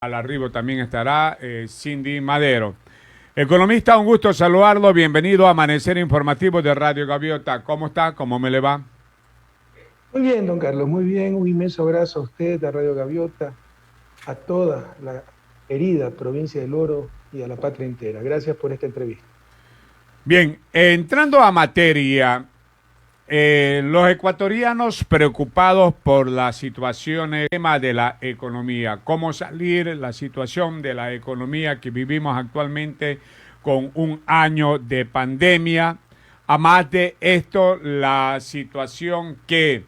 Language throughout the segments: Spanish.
Al arribo también estará Cindy Madero. Economista, un gusto saludarlo. Bienvenido a Amanecer Informativo de Radio Gaviota. ¿Cómo está? ¿Cómo me le va? Muy bien, don Carlos, muy bien. Un inmenso abrazo a usted, a Radio Gaviota, a toda la querida provincia del Oro y a la patria entera. Gracias por esta entrevista. Bien, entrando a materia, los ecuatorianos preocupados por la situación, el tema de la economía, cómo salir la situación de la economía que vivimos actualmente con un año de pandemia. A más de esto, la situación que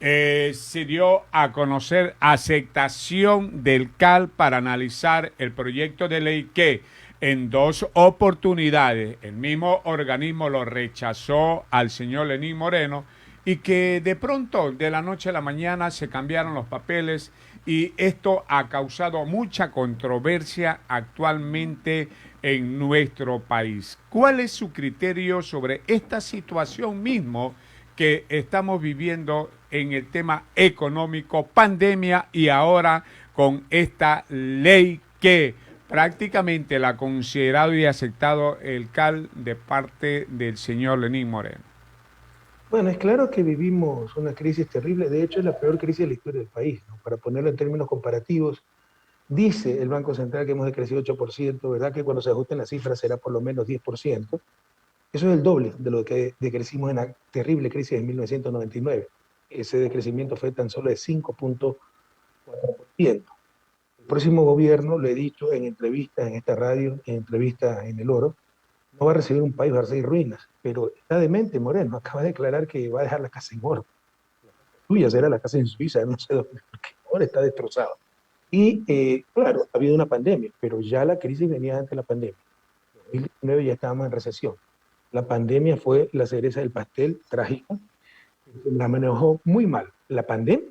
se dio a conocer aceptación del CAL para analizar el proyecto de ley que en dos oportunidades el mismo organismo lo rechazó al señor Lenín Moreno y que de pronto de la noche a la mañana se cambiaron los papeles y esto ha causado mucha controversia actualmente en nuestro país. ¿Cuál es su criterio sobre esta situación mismo que estamos viviendo en el tema económico, pandemia y ahora con esta ley que prácticamente la ha considerado y aceptado el CAL de parte del señor Lenín Moreno? Bueno, es claro que vivimos una crisis terrible. De hecho, es la peor crisis de la historia del país, ¿no? Para ponerlo en términos comparativos, dice el Banco Central que hemos decrecido 8%, ¿verdad? Que cuando se ajusten las cifras será por lo menos 10%. Eso es el doble de lo que decrecimos en la terrible crisis de 1999. Ese decrecimiento fue tan solo de 5,4%. El próximo gobierno, lo he dicho en entrevistas en esta radio, en entrevistas en El Oro, no va a recibir un país, va a recibir ruinas. Pero está demente Moreno, acaba de declarar que va a dejar la casa en oro. Suya será la casa en Suiza, no sé dónde, porque ahora está destrozado. Y claro, ha habido una pandemia, pero ya la crisis venía antes de la pandemia. En 2019 ya estábamos en recesión. La pandemia fue la cereza del pastel, trágica, la manejó muy mal. La pandemia,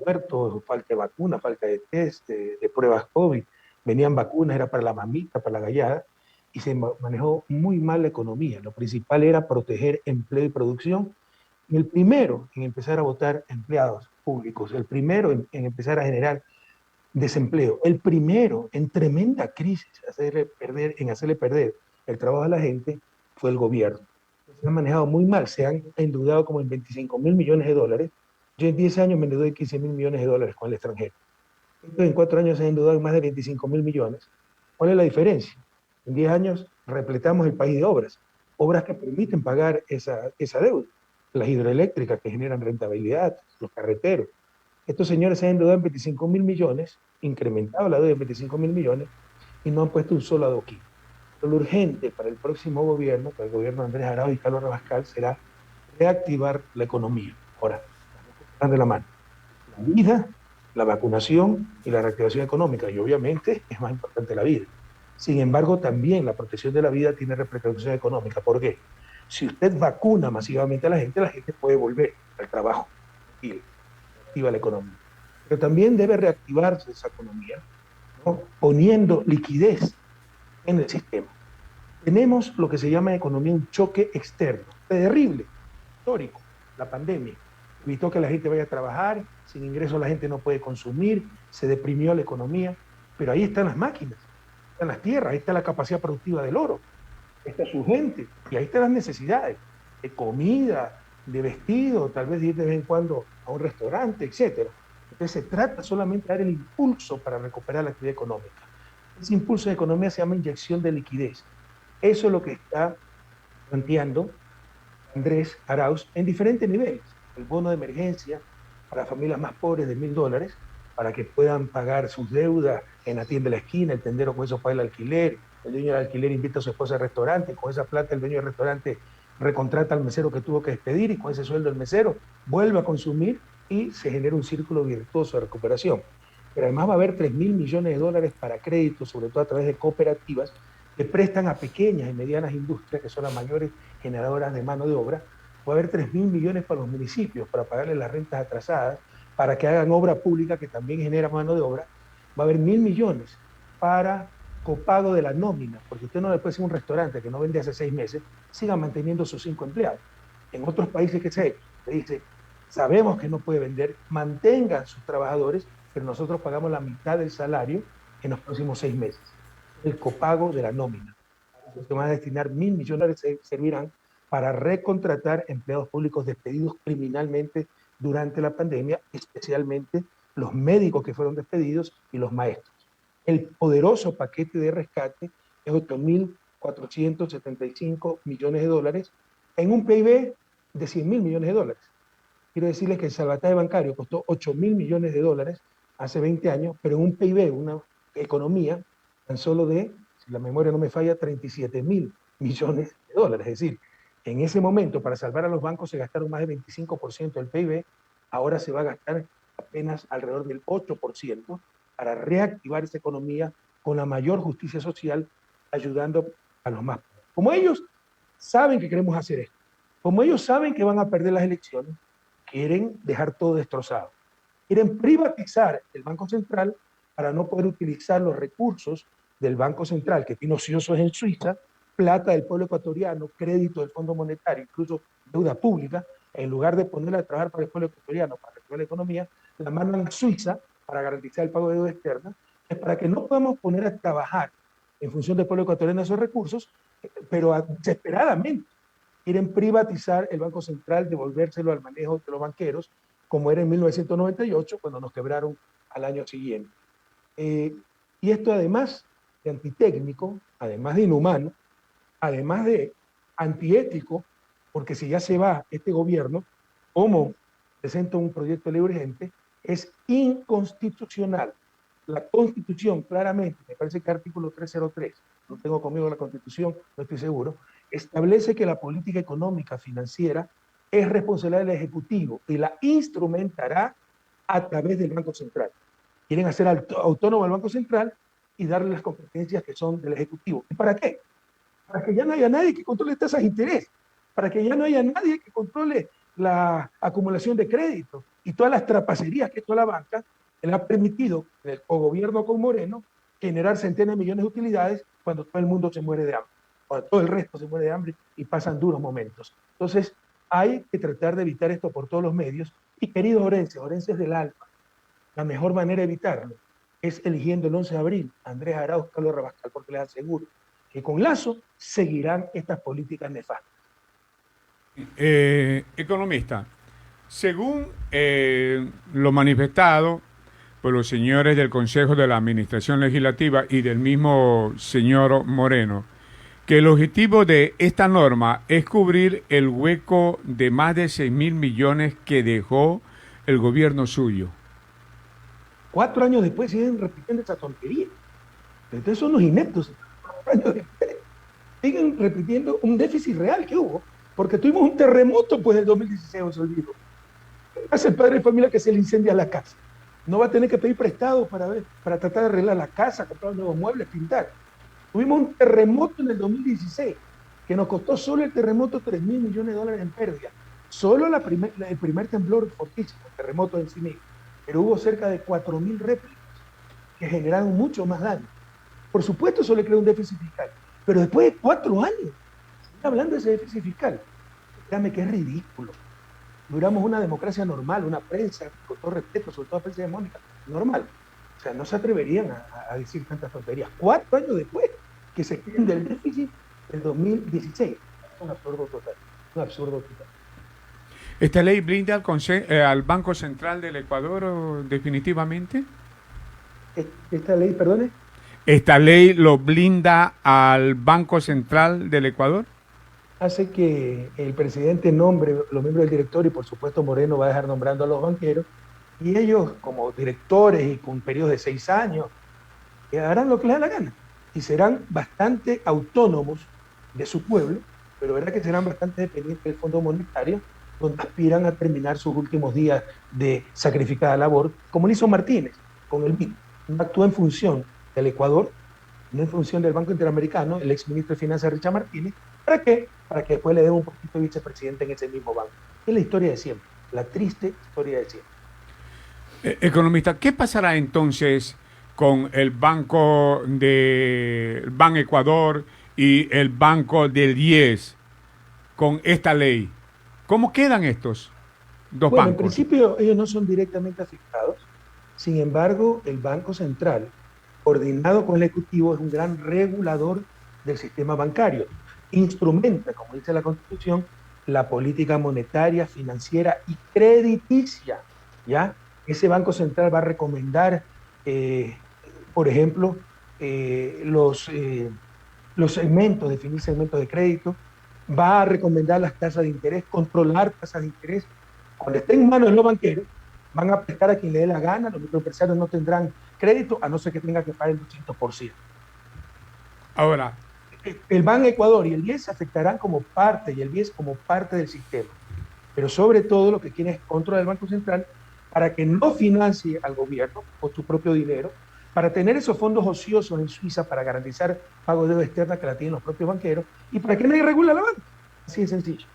muertos, falta de vacunas, falta de test, de pruebas COVID, venían vacunas, era para la mamita, para la gallada, y se manejó muy mal la economía. Lo principal era proteger empleo y producción. Y el primero en empezar a votar empleados públicos, el primero en empezar a generar desempleo, el primero en tremenda crisis en hacerle perder el trabajo a la gente fue el gobierno. Se han manejado muy mal, se han endeudado como en 25.000 millones de dólares. Yo en 10 años me endeudé 15.000 millones de dólares con el extranjero. Entonces, en 4 años se han endeudado en más de 25.000 millones. ¿Cuál es la diferencia? En 10 años repletamos el país de obras, obras que permiten pagar esa deuda, las hidroeléctricas que generan rentabilidad, los carreteros. Estos señores se han endeudado en 25.000 millones, incrementado la deuda en 25.000 millones y no han puesto un solo adoquín. Pero lo urgente para el próximo gobierno, para el gobierno de Andrés Arauz y Carlos Rabascal, será reactivar la economía. Ahora, las dos cosas van de la mano. La vida, la vacunación y la reactivación económica. Y obviamente es más importante la vida. Sin embargo, también la protección de la vida tiene repercusión económica. ¿Por qué? Si usted vacuna masivamente a la gente puede volver al trabajo y reactiva la economía. Pero también debe reactivarse esa economía, ¿no? Poniendo liquidez en el sistema. Tenemos lo que se llama en economía un choque externo, terrible, histórico, la pandemia. Evitó que la gente vaya a trabajar, sin ingresos la gente no puede consumir, se deprimió la economía, pero ahí están las máquinas, están las tierras, ahí está la capacidad productiva del oro, ahí está su gente, y ahí están las necesidades de comida, de vestido, tal vez ir de vez en cuando a un restaurante, etcétera. Entonces se trata solamente de dar el impulso para recuperar la actividad económica. Ese impulso de economía se llama inyección de liquidez. Eso es lo que está planteando Andrés Arauz en diferentes niveles. El bono de emergencia para familias más pobres de $1.000 para que puedan pagar sus deudas en la tienda de la esquina, el tendero con eso paga el alquiler, el dueño del alquiler invita a su esposa al restaurante, con esa plata el dueño del restaurante recontrata al mesero que tuvo que despedir y con ese sueldo el mesero vuelve a consumir y se genera un círculo virtuoso de recuperación. Pero además va a haber 3.000 millones de dólares para créditos, sobre todo a través de cooperativas, que prestan a pequeñas y medianas industrias, que son las mayores generadoras de mano de obra. Va a haber 3.000 millones para los municipios, para pagarle las rentas atrasadas, para que hagan obra pública que también genera mano de obra. Va a haber 1.000 millones para copago de la nómina, porque usted no le puede decir a un restaurante que no vende hace 6 meses, siga manteniendo sus 5 empleados. En otros países que se dice, sabemos que no puede vender, mantengan sus trabajadores, pero nosotros pagamos la mitad del salario en los próximos 6 meses. El copago de la nómina. Se van a destinar 1.000 millones de dólares, servirán para recontratar empleados públicos despedidos criminalmente durante la pandemia, especialmente los médicos que fueron despedidos y los maestros. El poderoso paquete de rescate es 8.475 millones de dólares en un PIB de 100.000 millones de dólares. Quiero decirles que el salvataje bancario costó 8.000 millones de dólares hace 20 años, pero en un PIB, una economía tan solo de, si la memoria no me falla, 37.000 millones de dólares. Es decir, en ese momento para salvar a los bancos se gastaron más del 25% del PIB, ahora se va a gastar apenas alrededor del 8% para reactivar esa economía con la mayor justicia social, ayudando a los más pobres. Como ellos saben que queremos hacer esto, como ellos saben que van a perder las elecciones, quieren dejar todo destrozado. Quieren privatizar el Banco Central para no poder utilizar los recursos del Banco Central, que tiene ociosos en Suiza, plata del pueblo ecuatoriano, crédito del Fondo Monetario, incluso deuda pública. En lugar de ponerla a trabajar para el pueblo ecuatoriano, para reactivar la economía, la mandan a Suiza para garantizar el pago de deuda externa. Es para que no podamos poner a trabajar en función del pueblo ecuatoriano esos recursos, pero desesperadamente quieren privatizar el Banco Central, devolvérselo al manejo de los banqueros, como era en 1998, cuando nos quebraron al año siguiente. Y esto, además de antitécnico, además de inhumano, además de antiético, porque si ya se va este gobierno, como presenta un proyecto de ley urgente, es inconstitucional. La Constitución, claramente, me parece que el artículo 303, no tengo conmigo la Constitución, no estoy seguro, establece que la política económica financiera es responsabilidad del Ejecutivo y la instrumentará a través del Banco Central. Quieren hacer autónomo al Banco Central y darle las competencias que son del Ejecutivo. ¿Y para qué? Para que ya no haya nadie que controle tasas de interés, para que ya no haya nadie que controle la acumulación de crédito y todas las trapacerías que toda la banca le ha permitido, el gobierno con Moreno, generar centenas de millones de utilidades cuando todo el mundo se muere de hambre, cuando todo el resto se muere de hambre y pasan duros momentos. Entonces, hay que tratar de evitar esto por todos los medios. Y queridos orenses del alma, la mejor manera de evitarlo es eligiendo el 11 de abril a Andrés Arauz, Carlos Rabascal, porque les aseguro que con Lazo seguirán estas políticas nefastas. Economista, según lo manifestado por los señores del Consejo de la Administración Legislativa y del mismo señor Moreno, que el objetivo de esta norma es cubrir el hueco de más de 6.000 millones que dejó el gobierno suyo. 4 años después siguen repitiendo esa tontería. Entonces son los ineptos. 4 años después siguen repitiendo un déficit real que hubo, porque tuvimos un terremoto pues del 2016, os olvido. Hace el padre de familia que se le incendia la casa. No va a tener que pedir prestado para tratar de arreglar la casa, comprar nuevos muebles, pintar. Tuvimos un terremoto en el 2016 que nos costó solo el terremoto 3.000 millones de dólares en pérdida. Solo el primer temblor fortísimo, el terremoto en sí mismo. Pero hubo cerca de 4.000 réplicas que generaron mucho más daño. Por supuesto, eso le crea un déficit fiscal. Pero después de 4 años, hablando de ese déficit fiscal, créame que es ridículo. Duramos una democracia normal, una prensa, con todo respeto, sobre todo la prensa hegemónica, normal. O sea, no se atreverían a decir tantas tonterías. 4 años después que se extiende el déficit del 2016. Es un absurdo total. Un absurdo total. ¿Esta ley blinda al Banco Central del Ecuador definitivamente? ¿Esta ley, perdone? ¿Esta ley lo blinda al Banco Central del Ecuador? Hace que el presidente nombre los miembros del directorio y por supuesto Moreno va a dejar nombrando a los banqueros y ellos como directores y con periodos de 6 años harán lo que les da la gana y serán bastante autónomos de su pueblo, pero verá que serán bastante dependientes del Fondo Monetario, donde aspiran a terminar sus últimos días de sacrificada labor, como lo hizo Martínez con el BID. No actúa en función del Ecuador, no en función del Banco Interamericano, el exministro de Finanzas Richard Martínez. ¿Para qué? Para que después le den un poquito de vicepresidente en ese mismo banco. Es la historia de siempre, la triste historia de siempre. Economista, ¿qué pasará entonces con el Banco de Ban Ecuador y el Banco del IES con esta ley? ¿Cómo quedan estos dos bancos? En principio ellos no son directamente afectados, Sin embargo, el Banco Central, coordinado con el Ejecutivo, es un gran regulador del sistema bancario. Instrumenta, como dice la Constitución, la política monetaria, financiera y crediticia. ¿Ya? Ese Banco Central va a recomendar, eh, por ejemplo, los segmentos, definir segmentos de crédito, va a recomendar las tasas de interés, controlar tasas de interés. Cuando esté en manos de los banqueros, van a prestar a quien le dé la gana, los microempresarios no tendrán crédito, a no ser que tenga que pagar el 200%. Ahora, El Ban Ecuador y el BIES se afectarán como parte, y el BIES como parte del sistema. Pero sobre todo lo que quiere es controlar el Banco Central para que no financie al gobierno con su propio dinero, para tener esos fondos ociosos en Suiza para garantizar pago de deuda externa que la tienen los propios banqueros y para que nadie regule la banca. Así de sencillo.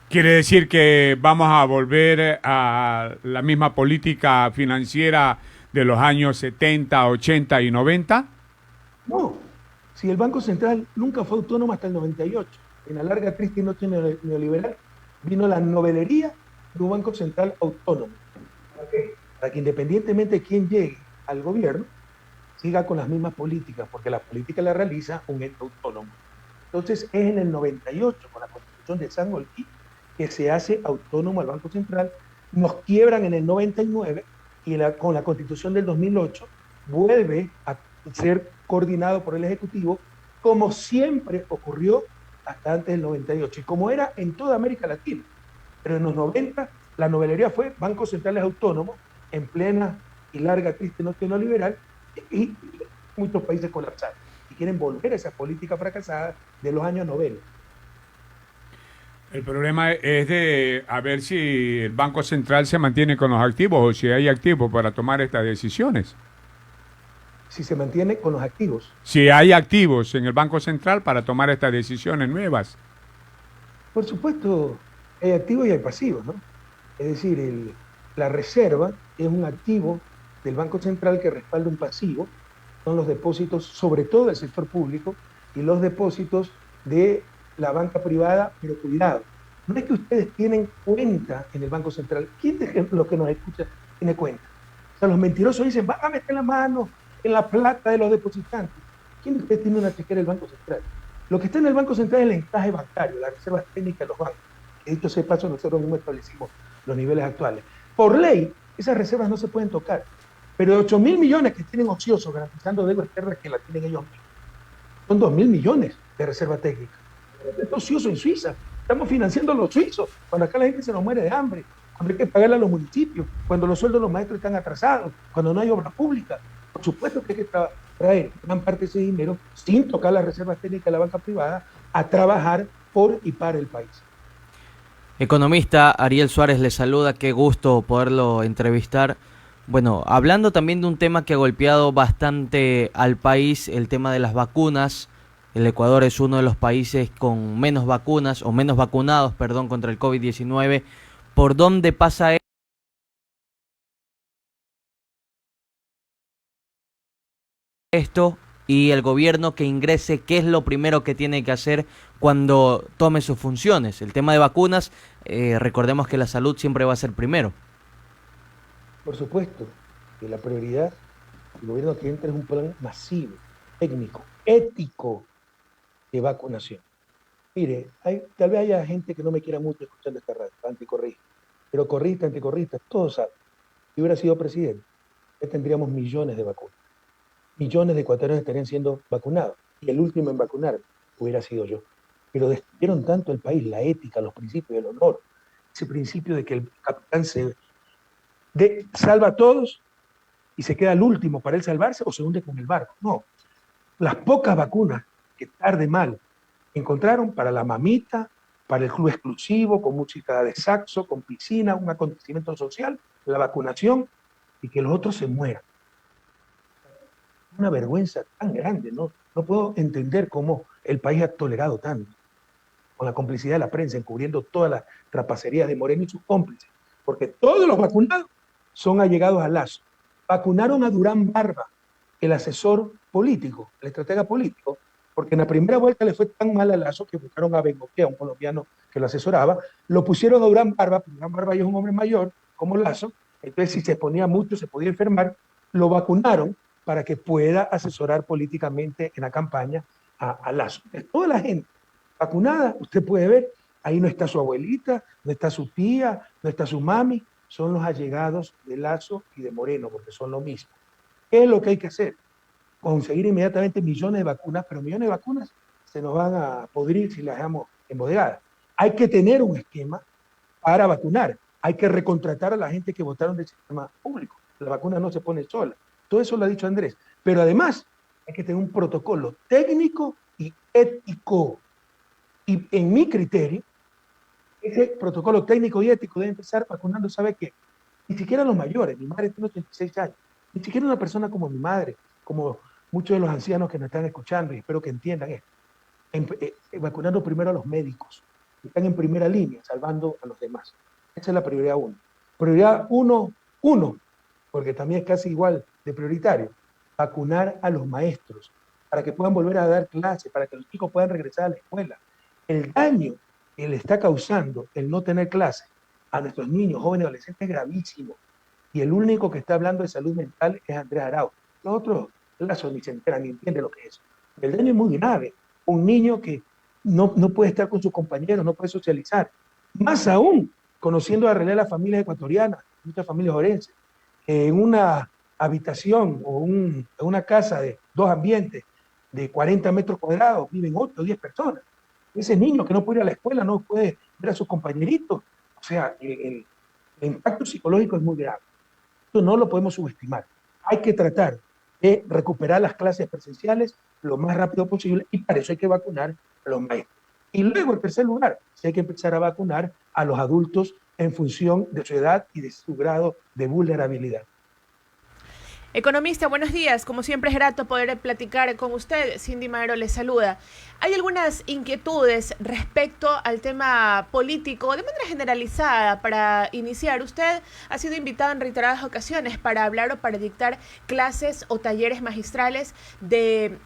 ¿quiere decir que vamos a volver a la misma política financiera de los años 70, 80 y 90? No, si el Banco Central nunca fue autónomo hasta el 98, en la larga, triste noche neoliberal, vino la novelería de un Banco Central autónomo. ¿Para qué? Para que independientemente de quién llegue al gobierno, siga con las mismas políticas, porque la política la realiza un ente autónomo. Entonces es en el 98, con la constitución de San Olí, que se hace autónomo al Banco Central, nos quiebran en el 99 y con la constitución del 2008 vuelve a ser coordinado por el Ejecutivo, como siempre ocurrió hasta antes del 98 y como era en toda América Latina. Pero en los 90 la novelería fue bancos centrales autónomos en plena y larga triste noche neoliberal y muchos países colapsaron y quieren volver a esa política fracasada de los años 90. El problema es de a ver si el Banco Central se mantiene con los activos o si hay activos para tomar estas decisiones. Si se mantiene con los activos. Si hay activos en el Banco Central para tomar estas decisiones nuevas. Por supuesto, hay activos y hay pasivos, ¿no? Es decir, la reserva es un activo del Banco Central que respalda un pasivo, son los depósitos, sobre todo del sector público, y los depósitos de la banca privada, pero cuidado, no es que ustedes tienen cuenta en el Banco Central. ¿Quién de los que nos escucha tiene cuenta? O sea, los mentirosos dicen, van a meter la mano en la plata de los depositantes. ¿Quién de ustedes tiene una chequera del Banco Central? Lo que está en el Banco Central es el encaje bancario, las reservas técnicas de los bancos. Que dicho sea de paso, nosotros mismos establecimos los niveles actuales. Por ley, esas reservas no se pueden tocar. Pero de 8.000 millones que tienen ociosos garantizando deuda externa que la tienen ellos mismos, son 2.000 millones de reserva técnica. Es ocioso en Suiza. Estamos financiando a los suizos, cuando acá la gente se nos muere de hambre, cuando hay que pagarle a los municipios, cuando los sueldos de los maestros están atrasados, cuando no hay obra pública. Por supuesto que hay que traer gran parte de ese dinero, sin tocar las reservas técnicas de la banca privada, a trabajar por y para el país. Economista Ariel Suárez le saluda, qué gusto poderlo entrevistar. Bueno, hablando también de un tema que ha golpeado bastante al país, el tema de las vacunas. El Ecuador es uno de los países con menos vacunas, o menos vacunados, perdón, contra el COVID-19. ¿Por dónde pasa esto? Y el gobierno que ingrese, ¿qué es lo primero que tiene que hacer cuando tome sus funciones? El tema de vacunas, recordemos que la salud siempre va a ser primero. Por supuesto que la prioridad del gobierno que entra es un plan masivo, técnico, ético de vacunación. Mire, tal vez haya gente que no me quiera mucho escuchando esta radio, anticorrista, pero anticorrista, todos saben. Si hubiera sido presidente, ya tendríamos millones de vacunas. Millones de ecuatorianos estarían siendo vacunados. Y el último en vacunar hubiera sido yo. Pero destruyeron tanto el país, la ética, los principios, el honor, ese principio de que el capitán salva a todos y se queda el último para él salvarse o se hunde con el barco. No, las pocas vacunas que tarde mal encontraron para la mamita, para el club exclusivo, con música de saxo, con piscina, un acontecimiento social, la vacunación y que los otros se mueran. Una vergüenza tan grande, ¿no? No puedo entender cómo el país ha tolerado tanto, con la complicidad de la prensa, encubriendo todas las trapacerías de Moreno y sus cómplices, porque todos los vacunados son allegados a Lazo. Vacunaron a Durán Barba, el asesor político, el estratega político, porque en la primera vuelta le fue tan mal a Lazo que buscaron a Bengochea, un colombiano que lo asesoraba, lo pusieron a Durán Barba ya es un hombre mayor, como Lazo, Entonces, si se exponía mucho, se podía enfermar, lo vacunaron para que pueda asesorar políticamente en la campaña a Lazo. Entonces, toda la gente vacunada, usted puede ver, ahí no está su abuelita, no está su tía, no está su mami, son los allegados de Lazo y de Moreno, porque son lo mismo. ¿Qué es lo que hay que hacer? Conseguir inmediatamente millones de vacunas, pero millones de vacunas se nos van a podrir si las dejamos embodegadas. Hay que tener un esquema para vacunar. Hay que recontratar a la gente que votaron del sistema público. La vacuna no se pone sola. Todo eso lo ha dicho Andrés. Pero además hay que tener un protocolo técnico y ético. Y en mi criterio, ese protocolo técnico y ético debe empezar vacunando, ¿sabe qué? Ni siquiera los mayores. Mi madre tiene 86 años. Ni siquiera una persona como mi madre, como muchos de los ancianos que nos están escuchando, y espero que entiendan esto. Vacunando primero a los médicos, que están en primera línea, salvando a los demás. Esa es la prioridad uno. Prioridad uno, porque también es casi igual de prioritario, vacunar a los maestros, para que puedan volver a dar clases, para que los chicos puedan regresar a la escuela. El daño que le está causando el no tener clases a nuestros niños, jóvenes, adolescentes es gravísimo. Y el único que está hablando de salud mental es Andrés Arauz. Los otros, Lazo, ni se enteran ni entienden lo que es eso. El daño es muy grave. Un niño que no puede estar con sus compañeros, no puede socializar. Más aún, conociendo la realidad de las familias ecuatorianas, muchas familias orenses, en una habitación o en una casa de 2 ambientes de 40 metros cuadrados viven 8 o 10 personas. Ese niño que no puede ir a la escuela, no puede ver a sus compañeritos. O sea, el impacto psicológico es muy grave. Esto no lo podemos subestimar. Hay que tratar de recuperar las clases presenciales lo más rápido posible y para eso hay que vacunar a los maestros. Y luego, en tercer lugar, sí hay que empezar a vacunar a los adultos en función de su edad y de su grado de vulnerabilidad. Economista, buenos días. Como siempre es grato poder platicar con usted. Cindy Madero le saluda. Hay algunas inquietudes respecto al tema político de manera generalizada. Para iniciar, usted ha sido invitado en reiteradas ocasiones para hablar o para dictar clases o talleres magistrales de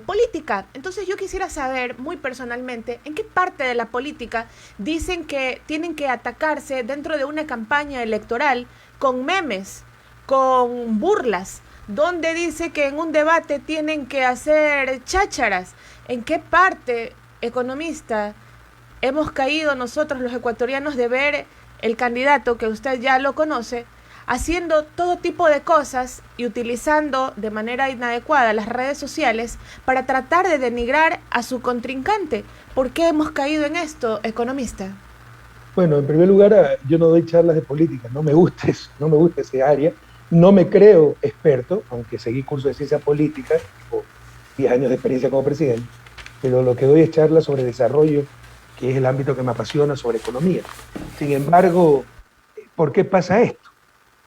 política. Entonces yo quisiera saber muy personalmente en qué parte de la política dicen que tienen que atacarse dentro de una campaña electoral con memes, con burlas, donde dice que en un debate tienen que hacer chácharas. ¿En qué parte, economista, hemos caído nosotros los ecuatorianos de ver el candidato, que usted ya lo conoce, haciendo todo tipo de cosas y utilizando de manera inadecuada las redes sociales para tratar de denigrar a su contrincante? ¿Por qué hemos caído en esto, economista? Bueno, en primer lugar, yo no doy charlas de política, no me gusta eso, no me gusta ese área. No me creo experto, aunque seguí curso de ciencia política, o 10 años de experiencia como presidente, pero lo que doy es charlas sobre desarrollo, que es el ámbito que me apasiona, sobre economía. Sin embargo, ¿por qué pasa esto?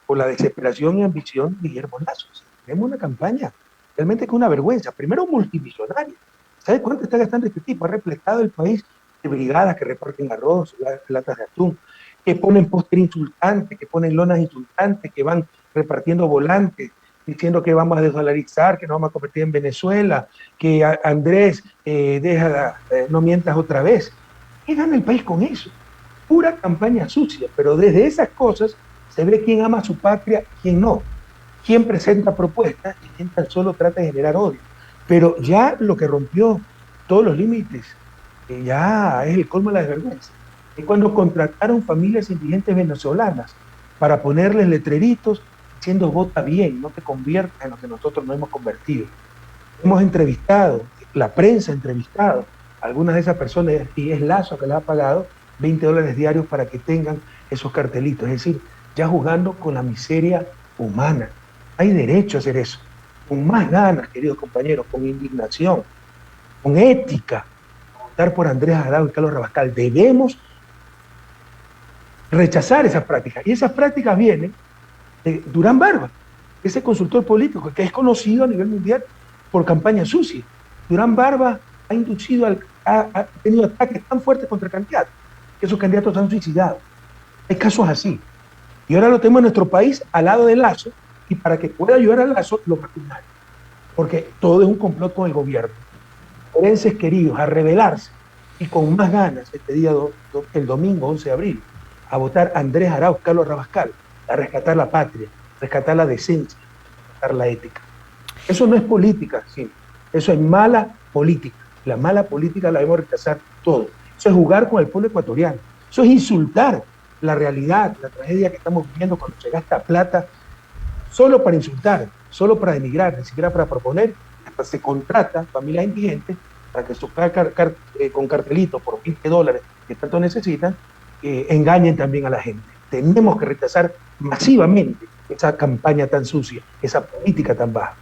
Por la desesperación y ambición de Guillermo Lazo. Tenemos una campaña realmente que es una vergüenza. Primero, multimillonaria. ¿Sabe cuánto está gastando este tipo? Ha repletado el país de brigadas que reparten arroz, latas de atún, que ponen póster insultantes, que ponen lonas insultantes, que van repartiendo volantes, diciendo que vamos a desdolarizar, que nos vamos a convertir en Venezuela, que Andrés, no mientas otra vez. ¿Qué gana el país con eso? Pura campaña sucia, pero desde esas cosas se ve quién ama a su patria y quién no, quién presenta propuestas y quién tan solo trata de generar odio. Pero ya lo que rompió todos los límites, ya es el colmo de la desvergüenza. Es cuando contrataron familias indigentes venezolanas para ponerles letreritos diciendo vota bien, no te conviertas en lo que nosotros nos hemos convertido. Hemos entrevistado, la prensa ha entrevistado a algunas de esas personas y es Lazo que les ha pagado $20 diarios para que tengan esos cartelitos. Es decir, ya jugando con la miseria humana. Hay derecho a hacer eso. Con más ganas, queridos compañeros, con indignación, con ética, votar por Andrés Arauz y Carlos Rabascal. Debemos rechazar esas prácticas. Y esas prácticas vienen de Durán Barba, ese consultor político que es conocido a nivel mundial por campaña sucia. Durán Barba ha inducido, ha tenido ataques tan fuertes contra candidatos que esos candidatos se han suicidado. Hay casos así. Y ahora lo tenemos en nuestro país al lado de Lazo, y para que pueda ayudar a Lazo, lo vacunaron. Porque todo es un complot con el gobierno. Forenses queridos, a rebelarse, y con más ganas este día, el domingo 11 de abril, a votar Andrés Arauz, Carlos Rabascal, a rescatar la patria, rescatar la decencia, rescatar la ética. Eso no es política, sí. Eso es mala política. La mala política la debemos rechazar todo. Eso es jugar con el pueblo ecuatoriano. Eso es insultar la realidad, la tragedia que estamos viviendo cuando se gasta plata solo para insultar, solo para denigrar, ni siquiera para proponer. Hasta se contrata familias indigentes para que con cartelitos por $20 que tanto necesitan, engañen también a la gente. Tenemos que rechazar masivamente esa campaña tan sucia, esa política tan baja.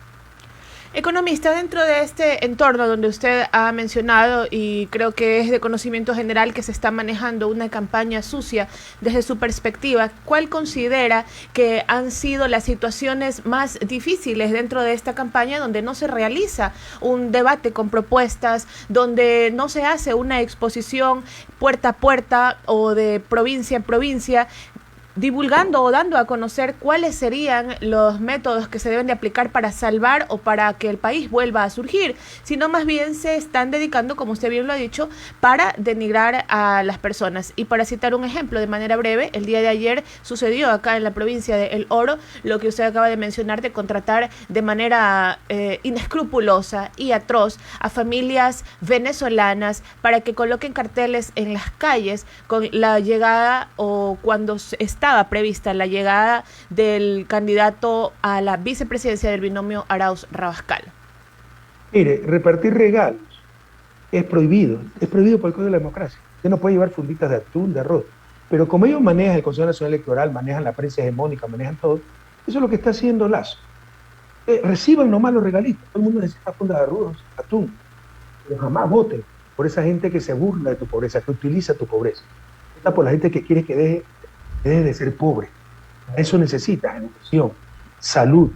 Economista, dentro de este entorno donde usted ha mencionado, y creo que es de conocimiento general que se está manejando una campaña sucia, desde su perspectiva, ¿cuál considera que han sido las situaciones más difíciles dentro de esta campaña, donde no se realiza un debate con propuestas, donde no se hace una exposición puerta a puerta o de provincia en provincia, divulgando o dando a conocer cuáles serían los métodos que se deben de aplicar para salvar o para que el país vuelva a surgir, sino más bien se están dedicando, como usted bien lo ha dicho, para denigrar a las personas? Y para citar un ejemplo de manera breve, el día de ayer sucedió acá en la provincia de El Oro lo que usted acaba de mencionar, de contratar de manera inescrupulosa y atroz a familias venezolanas para que coloquen carteles en las calles con la llegada o cuando estaba prevista la llegada del candidato a la vicepresidencia del binomio Arauz-Rabascal. Mire, repartir regalos es prohibido por el Código de la Democracia. Usted no puede llevar funditas de atún, de arroz. Pero como ellos manejan el Consejo Nacional Electoral, manejan la prensa hegemónica, manejan todo, eso es lo que está haciendo Lazo. Reciban nomás los regalitos. Todo el mundo necesita fundas de arroz, atún. Pero jamás voten por esa gente que se burla de tu pobreza, que utiliza tu pobreza. Vota por la gente que quiere que deje de ser pobre. Para eso necesitas educación, salud,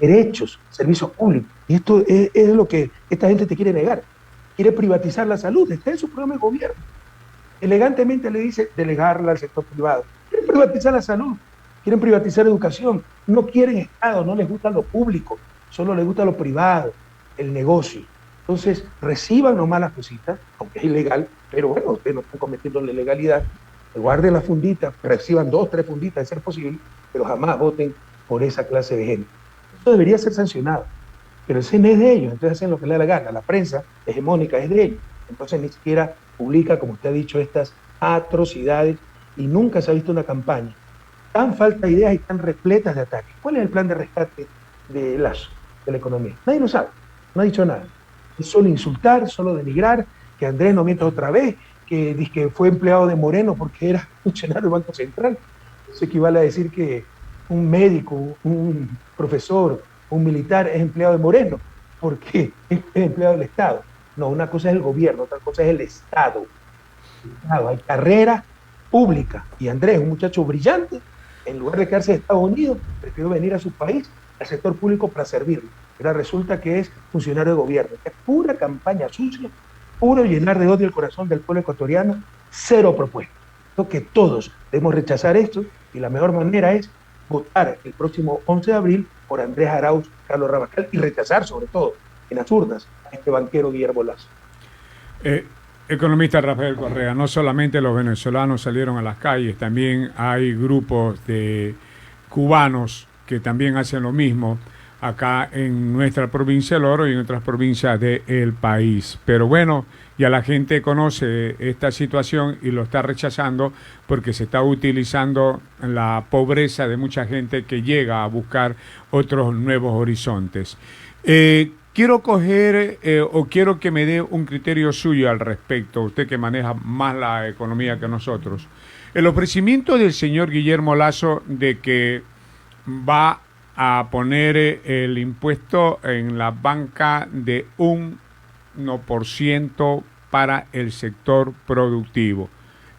derechos, servicios públicos. Y esto es lo que esta gente te quiere negar. Quiere privatizar la salud. Está en su programa de gobierno. Elegantemente le dice delegarla al sector privado. Quieren privatizar la salud, quieren privatizar educación. No quieren Estado, no les gusta lo público, solo les gusta lo privado, el negocio. Entonces, reciban nomás las cositas, aunque es ilegal, pero bueno, ustedes no están cometiendo la ilegalidad. Guarden las funditas, reciban 2, 3 funditas de ser posible, pero jamás voten por esa clase de gente. Eso debería ser sancionado, pero ese no es de ellos, entonces hacen lo que les da la gana. La prensa hegemónica es de ellos, entonces ni siquiera publica, como usted ha dicho, estas atrocidades, y nunca se ha visto una campaña tan falta de ideas y tan repletas de ataques. ¿Cuál es el plan de rescate de Lazo, de la economía? Nadie lo sabe, no ha dicho nada. Es solo insultar, solo denigrar, que Andrés no mienta otra vez, que dice que fue empleado de Moreno porque era funcionario del Banco Central. Eso equivale a decir que un médico, un profesor, un militar es empleado de Moreno porque es empleado del Estado. No, una cosa es el gobierno, otra cosa es el Estado. Hay carrera pública y Andrés, un muchacho brillante, en lugar de quedarse en Estados Unidos, prefirió venir a su país, al sector público, para servirlo. Pero resulta que es funcionario de gobierno. Es pura campaña sucia, puro llenar de odio el corazón del pueblo ecuatoriano, cero propuestas. Creo que todos debemos rechazar esto y la mejor manera es votar el próximo 11 de abril por Andrés Arauz, Carlos Rabascal, y rechazar sobre todo en las urnas a este banquero Guillermo Lazo. Economista Rafael Correa, no solamente los venezolanos salieron a las calles, también hay grupos de cubanos que también hacen lo mismo acá en nuestra provincia del Oro y en otras provincias del país. Pero bueno, ya la gente conoce esta situación y lo está rechazando porque se está utilizando la pobreza de mucha gente que llega a buscar otros nuevos horizontes. Quiero quiero que me dé un criterio suyo al respecto, usted que maneja más la economía que nosotros. El ofrecimiento del señor Guillermo Lasso de que va a poner el impuesto en la banca de 1% para el sector productivo.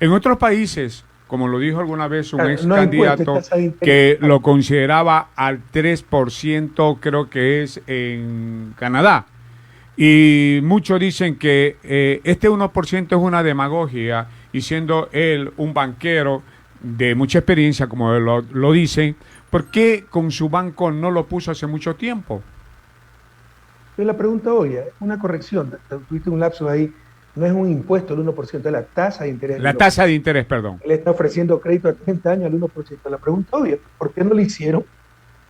En otros países, como lo dijo alguna vez un ex candidato que lo consideraba al 3%, creo que es en Canadá. Y muchos dicen que este 1% es una demagogia, y siendo él un banquero de mucha experiencia, como lo dicen, ¿por qué con su banco no lo puso hace mucho tiempo? Yo la pregunta hoy, una corrección, tuviste un lapso ahí. No es un impuesto el 1%, es la tasa de interés. La tasa de interés, perdón. Él está ofreciendo crédito a 30 años al 1%. La pregunta obvia, ¿por qué no lo hicieron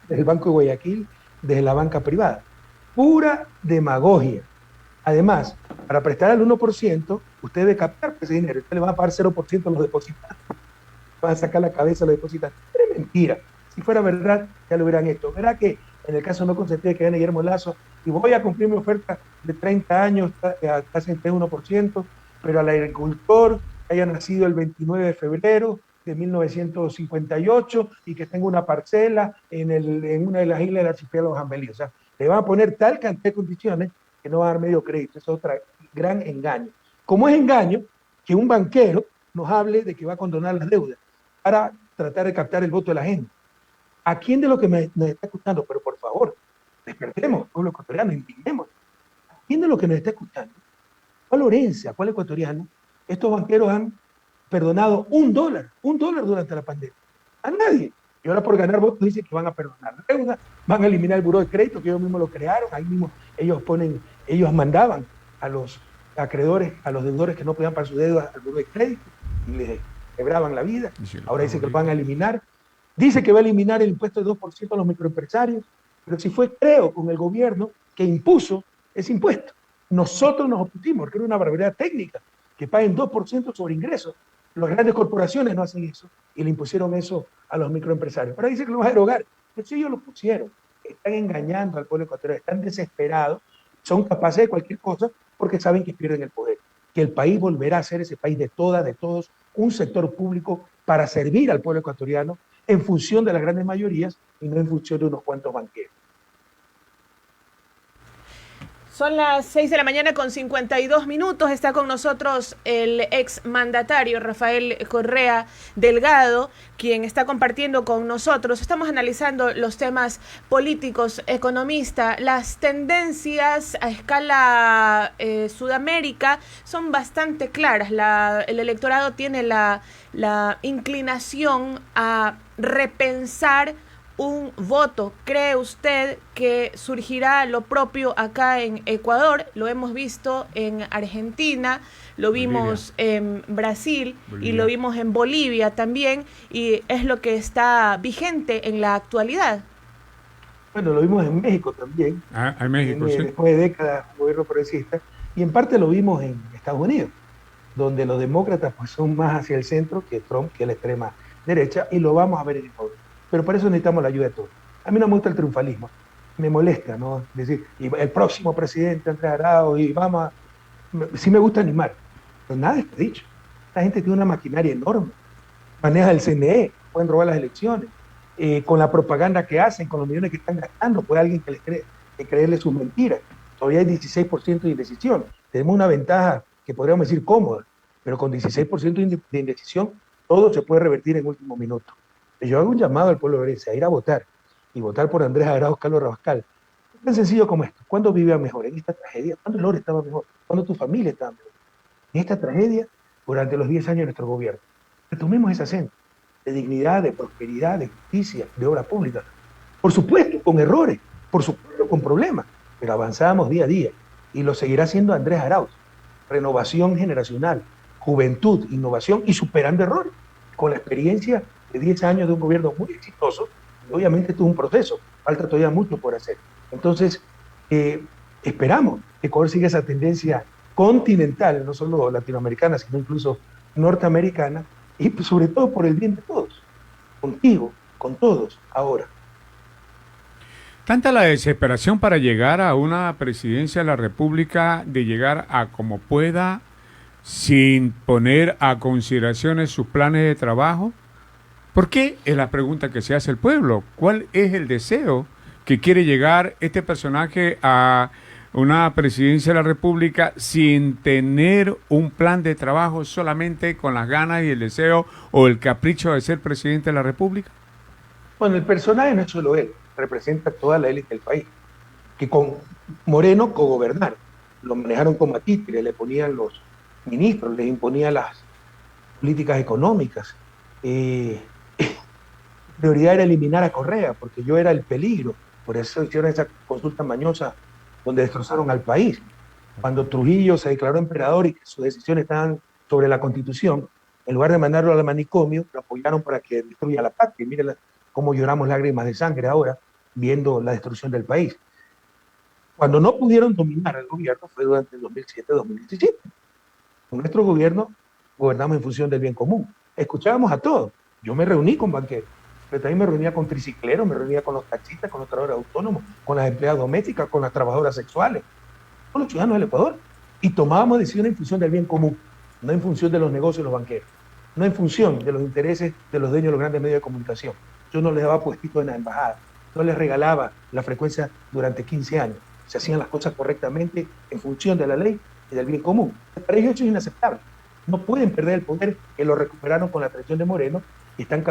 desde el Banco de Guayaquil, desde la banca privada? Pura demagogia. Además, para prestar al 1%, usted debe captar ese dinero. Usted le va a pagar 0% a los depositantes. Va a sacar la cabeza a los depositantes. Pero es mentira. Si fuera verdad, ya lo hubieran hecho. Verá que en el caso no consentía que gane Guillermo Lazo, y voy a cumplir mi oferta de 30 años, casi entre 1%, pero al agricultor que haya nacido el 29 de febrero de 1958 y que tenga una parcela en una de las islas del archipiélago Jambelí. O sea, le van a poner tal cantidad de condiciones que no va a dar medio crédito. Es otro gran engaño. Como es engaño que un banquero nos hable de que va a condonar las deudas para tratar de captar el voto de la gente. ¿A quién de lo que nos está escuchando? Pero por favor, despertemos, pueblo ecuatoriano, indignemos. ¿A quién de lo que nos está escuchando? ¿Cuál orense, cuál ecuatoriano? Estos banqueros han perdonado $1 durante la pandemia. A nadie. Y ahora por ganar votos dicen que van a perdonar la deuda, van a eliminar el buró de crédito, que ellos mismos lo crearon, ahí mismo ellos mandaban a los acreedores, a los deudores que no podían pagar su deuda al buró de crédito y les quebraban la vida. Ahora dice que lo van a eliminar. Dice que va a eliminar el impuesto de 2% a los microempresarios, pero si fue, creo, con el gobierno que impuso ese impuesto. Nosotros nos opusimos, porque era una barbaridad técnica, que paguen 2% sobre ingresos. Las grandes corporaciones no hacen eso, y le impusieron eso a los microempresarios. Ahora dice que lo van a derogar. Pues ellos lo pusieron. Están engañando al pueblo ecuatoriano, están desesperados, son capaces de cualquier cosa, porque saben que pierden el poder. Que el país volverá a ser ese país de todas, de todos, un sector público para servir al pueblo ecuatoriano, en función de las grandes mayorías y no en función de unos cuantos banqueros. Son las 6 de la mañana con 52 minutos. Está con nosotros el ex mandatario Rafael Correa Delgado, quien está compartiendo con nosotros. Estamos analizando los temas políticos, economista. Las tendencias a escala Sudamérica son bastante claras. El electorado tiene la inclinación a repensar un voto. ¿Cree usted que surgirá lo propio acá en Ecuador? Lo hemos visto en Argentina, lo vimos en Brasil y lo vimos en Bolivia también, y es lo que está vigente en la actualidad. Bueno, lo vimos en México también. En México, sí. Después de décadas de gobierno progresista, y en parte lo vimos en Estados Unidos, donde los demócratas pues, son más hacia el centro que Trump, que es la extrema derecha, y lo vamos a ver en Ecuador. Pero para eso necesitamos la ayuda de todos. A mí no me gusta el triunfalismo, me molesta, ¿no? Es decir, y el próximo presidente Andrés Arauz, y vamos a... Sí me gusta animar, pero nada está dicho. La gente tiene una maquinaria enorme, maneja el CNE, pueden robar las elecciones, con la propaganda que hacen, con los millones que están gastando, puede alguien que les creerle sus mentiras. Todavía hay 16% de indecisión. Tenemos una ventaja que podríamos decir cómoda, pero con 16% de indecisión, todo se puede revertir en último minuto. Yo hago un llamado al pueblo orense a ir a votar y votar por Andrés Arauz, Carlos Rabascal. Es tan sencillo como esto. ¿Cuándo vivían mejor? En esta tragedia. ¿Cuándo Lore estaba mejor? ¿Cuándo tu familia estaba mejor? En esta tragedia, durante los 10 años de nuestro gobierno. Retomemos esa senda de dignidad, de prosperidad, de justicia, de obra pública. Por supuesto, con errores, por supuesto, con problemas, pero avanzábamos día a día y lo seguirá haciendo Andrés Arauz. Renovación generacional, juventud, innovación y superando errores, con la experiencia de 10 años de un gobierno muy exitoso, y obviamente esto es un proceso, falta todavía mucho por hacer. Entonces, esperamos que Ecuador siga esa tendencia continental, no solo latinoamericana, sino incluso norteamericana, y sobre todo por el bien de todos, contigo, con todos, ahora. Tanta la desesperación para llegar a una presidencia de la República, de llegar a como pueda, sin poner a consideraciones sus planes de trabajo. ¿Por qué? Es la pregunta que se hace el pueblo. ¿Cuál es el deseo que quiere llegar este personaje a una presidencia de la República sin tener un plan de trabajo, solamente con las ganas y el deseo o el capricho de ser presidente de la República? Bueno, el personaje no es solo él, representa toda la élite del país, que con Moreno cogobernaron, lo manejaron como a títere, le ponían los ministros, le imponían las políticas económicas. Prioridad era eliminar a Correa, porque yo era el peligro, por eso hicieron esa consulta mañosa donde destrozaron al país. Cuando Trujillo se declaró emperador y que sus decisiones estaban sobre la Constitución, en lugar de mandarlo al manicomio, lo apoyaron para que destruya la patria. Y miren cómo lloramos lágrimas de sangre ahora, viendo la destrucción del país. Cuando no pudieron dominar el gobierno fue durante el 2007-2017. Con nuestro gobierno gobernamos en función del bien común. Escuchábamos a todos. Yo me reuní con banqueros, pero también me reunía con tricicleros, me reunía con los taxistas, con los trabajadores autónomos, con las empleadas domésticas, con las trabajadoras sexuales, con los ciudadanos del Ecuador. Y tomábamos decisiones en función del bien común, no en función de los negocios de los banqueros, no en función de los intereses de los dueños de los grandes medios de comunicación. Yo no les daba puestitos en la embajada, no les regalaba la frecuencia durante 15 años. Se hacían las cosas correctamente en función de la ley y del bien común. Para ellos eso es inaceptable. No pueden perder el poder, que lo recuperaron con la traición de Moreno y están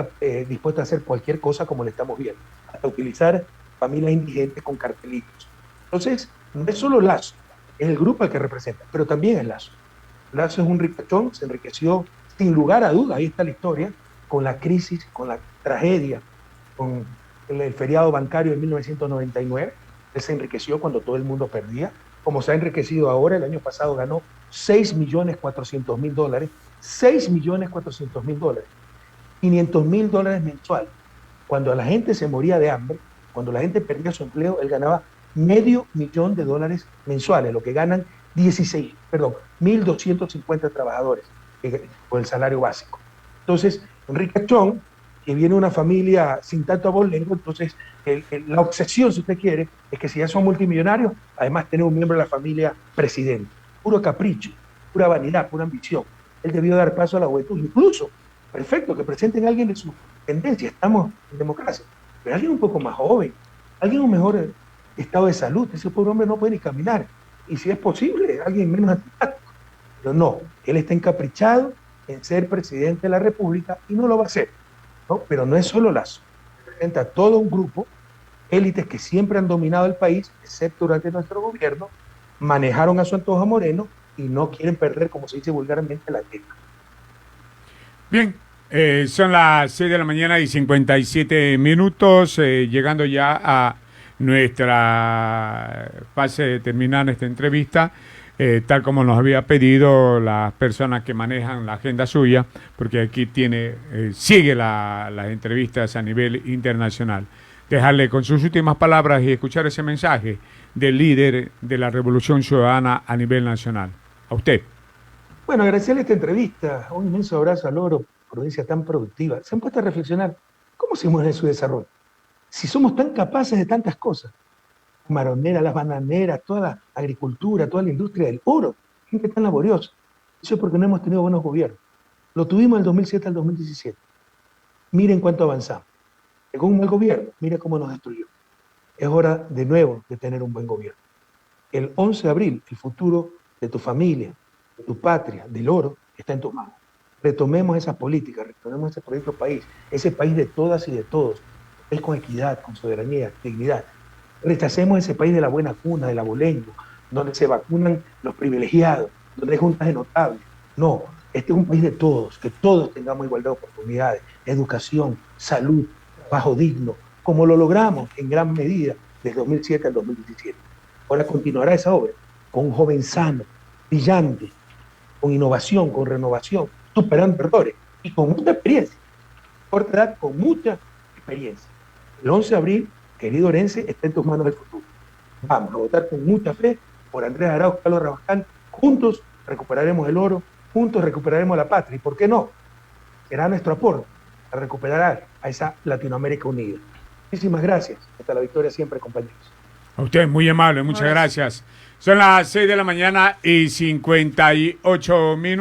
dispuestos a hacer cualquier cosa como le estamos viendo, hasta utilizar familias indigentes con cartelitos. Entonces, no es solo Lazo, es el grupo al que representa, pero también es Lazo. Lazo es un ricachón, se enriqueció sin lugar a dudas, ahí está la historia, con la crisis, con la tragedia, con el feriado bancario de 1999. Él se enriqueció cuando todo el mundo perdía, como se ha enriquecido ahora. El año pasado ganó $6.400.000, $6.400.000, $500.000 mensual. Cuando a la gente se moría de hambre, cuando la gente perdía su empleo, él ganaba $500.000 mensuales, lo que ganan 1.250 trabajadores por el salario básico. Entonces, un ricachón que viene de una familia sin tanto abolengo, entonces la obsesión, si usted quiere, es que si ya son multimillonarios, además tener un miembro de la familia presidente. Puro capricho, pura vanidad, pura ambición. Él debió dar paso a la juventud, incluso, perfecto, que presenten a alguien de su tendencia, estamos en democracia, pero alguien un poco más joven, alguien con mejor estado de salud. Ese pobre hombre no puede ni caminar, y si es posible, alguien menos antipático. Pero no, él está encaprichado en ser presidente de la República y no lo va a hacer, ¿no? Pero no es solo Lazo, representa todo un grupo, élites que siempre han dominado el país, excepto durante nuestro gobierno, manejaron a su antojo a Moreno y no quieren perder, como se dice vulgarmente, la tierra. Bien, son las 6 de la mañana y 57 minutos, llegando ya a nuestra fase de terminar esta entrevista. Tal como nos había pedido las personas que manejan la agenda suya, porque aquí sigue las entrevistas a nivel internacional. Dejarle con sus últimas palabras y escuchar ese mensaje del líder de la Revolución Ciudadana a nivel nacional. A usted. Bueno, agradecerle esta entrevista, un inmenso abrazo al Oro, provincia tan productiva. Se han puesto a reflexionar, ¿cómo se mueve su desarrollo? Si somos tan capaces de tantas cosas, maroneras, las bananeras, toda la agricultura, toda la industria del oro, gente tan laboriosa. Eso es porque no hemos tenido buenos gobiernos. Lo tuvimos del 2007 al 2017. Miren cuánto avanzamos. Llegó un mal gobierno, mira cómo nos destruyó. Es hora de nuevo de tener un buen gobierno. El 11 de abril, el futuro de tu familia, de tu patria, del oro, está en tus manos. Retomemos esas políticas, retomemos ese proyecto país, ese país de todas y de todos, es con equidad, con soberanía, dignidad. Rechacemos ese país de la buena cuna, del abolengo, donde se vacunan los privilegiados, donde hay juntas de notables. No, este es un país de todos, que todos tengamos igualdad de oportunidades, educación, salud, trabajo digno, como lo logramos en gran medida desde 2007 al 2017. Ahora continuará esa obra con un joven sano, brillante, con innovación, con renovación, superando errores y con mucha experiencia. Corta edad, con mucha experiencia. El 11 de abril, querido Orense, está en tus manos el futuro. Vamos a votar con mucha fe por Andrés Arauz, Carlos Rabaján. Juntos recuperaremos el oro, juntos recuperaremos la patria. ¿Y por qué no? Será nuestro aporte a recuperar a esa Latinoamérica unida. Muchísimas gracias. Hasta la victoria siempre, compañeros. A usted, muy amable, muchas gracias. Son las 6 de la mañana y 58 minutos.